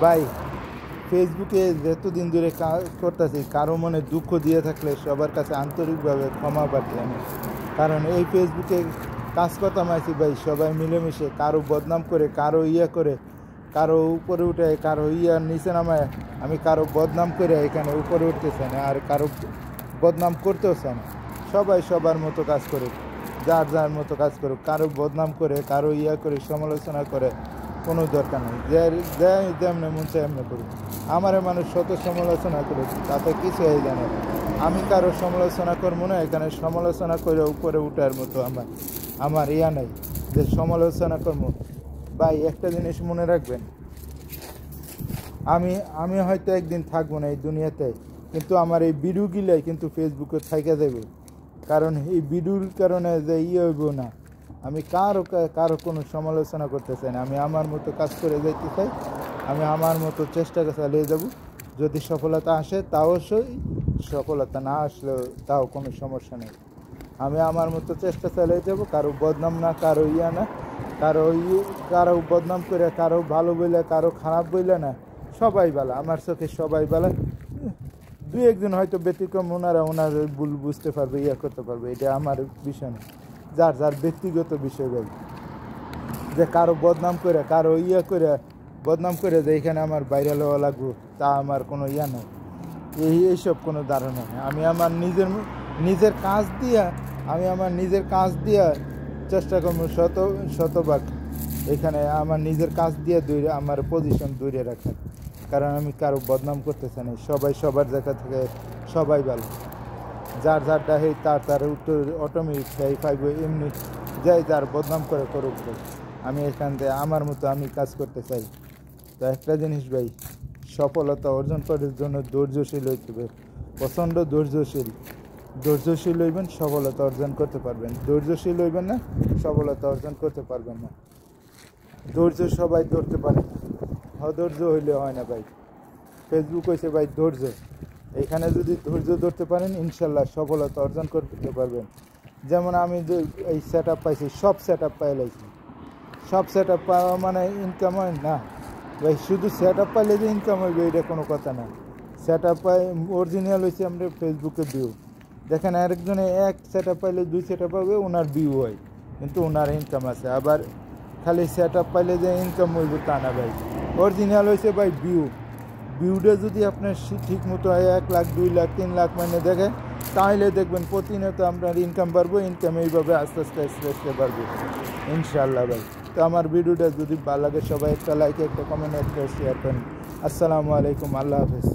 ভাই ফেসবুকে যতদিন ধরে কাজ করতেছি, কারো মনে দুঃখ দিয়ে থাকলে সবার কাছে আন্তরিকভাবে ক্ষমা প্রার্থী আমি। কারণ এই ফেসবুকে কাজ করতাম আছি ভাই, সবাই মিলেমিশে কারো বদনাম করে, কারো করে, কারো উপরে উঠে, কারো নিচে নামায়। আমি কারো বদনাম করে এখানে উপরে উঠতে চাই না, আর কারো বদনাম করতেও চাই না। সবাই সবার মতো কাজ করুক, যার যার মতো কাজ করুক। কারো বদনাম করে, কারো করে, সমালোচনা করে কোনো দরকার নেই। যেমনি মন চায় এমনি করুক। আমারে মানুষ শত সমালোচনা করুক, তাতে কিছু এই জানে। আমি কারো সমালোচনা করবো না, এখানে সমালোচনা করে উপরে উঠার মতো আমার নেই যে সমালোচনা করবো। ভাই একটা জিনিস মনে রাখবেন, আমি আমি হয়তো একদিন থাকবো না এই দুনিয়াতে, কিন্তু আমার এই ভিডিওগুলাই কিন্তু ফেসবুকে থাইকা যাবে। কারণ এই ভিডিওর কারণে যে হইব না, আমি কারো কোনো সমালোচনা করতে চাই না। আমি আমার মতো কাজ করে যাইতে চাই, আমি আমার মতো চেষ্টা চালিয়ে যাব। যদি সফলতা আসে তাও সই, সফলতা না আসলেও তাও কোনো সমস্যা নেই। আমি আমার মতো চেষ্টা চালিয়ে যাব, কারো বদনাম না, কারো না, কারো বদনাম করে, কারো ভালো বইলে, কারো খারাপ বইলে না। সবাই ভালো, আমার চোখে সবাই ভালো। দুই একজন হয়তো ব্যতিক্রম, ওনার ভুল বুঝতে পারবে, করতে পারবে, এটা আমার বিষয় না। যার যার ব্যক্তিগত বিষয় ভাই। যে কারো বদনাম করে, কারো করে বদনাম করে যে এখানে আমার ভাইরাল হওয়া লাগবে, তা আমার কোনো নেই। এইসব কোনো ধারণা নেই। আমি আমার নিজের কাজ দিয়া চেষ্টা করবো শতভাগ এখানে আমার নিজের কাজ দিয়ে আমার পজিশন দূরে রাখার। কারণ আমি কারো বদনাম করতে চাই না। সবাই সবার জায়গা থেকে সবাই ভালো, যার যারটা হেই তার উত্তর অটোমেটিক পাইব। এমনি যাই যার বদনাম করে করুক ভাই, আমি এখান থেকে আমার মতো আমি কাজ করতে চাই। তো একটা জিনিস ভাই, সফলতা অর্জন করার জন্য ধৈর্যশীল হইতে হবে, প্রচণ্ড ধৈর্যশীল হইবেন, সফলতা অর্জন করতে পারবেন। ধৈর্যশীল হইবেন না, সফলতা অর্জন করতে পারবেন না। ধৈর্য সবাই ধরতে পারে না, অধৈর্য হইলে হয় না ভাই। ফেসবুক হয়েছে ভাই ধৈর্য। এখানে যদি ধৈর্য ধরতে পারেন, ইনশাল্লাহ সফলতা অর্জন করতে পারবেন। যেমন আমি যে এই সেট আপ পাইছি, সব সেট আপ পাইলাইছি। সব সেট আপ পাওয়া মানে ইনকাম হয় না ভাই। শুধু সেট আপ পাইলে যে ইনকাম হইবে এটা কোনো কথা না। সেট আপ পাই অরিজিনাল হয়েছে আমরা ফেসবুকে ভিউ দেখেন। আরেকজনে এক সেট আপ পাইলে 2 সেট আপ পাবে, ওনার ভিউ হয়, কিন্তু ওনার ইনকাম আছে। আবার খালি সেট আপ পাইলে যে ইনকাম হইব তা না ভাই। অরিজিনাল হয়েছে ভাই ভিউটা যদি আপনার ঠিক মতো হয় 1 লাখ, 2 লাখ, 3 লাখ মানে দেখে, তাহলে দেখবেন প্রতিনিয়ত আপনার ইনকাম বাড়বো। ইনকাম এইভাবে আস্তে আস্তে বাড়বে ইনশাআল্লাহ ভাই। তো আমার ভিডিওটা যদি ভালো লাগে, সবাই একটা লাইক, একটা কমেন্ট, একটা শেয়ার করেন। আসসালামু আলাইকুম, আল্লাহ হাফেজ।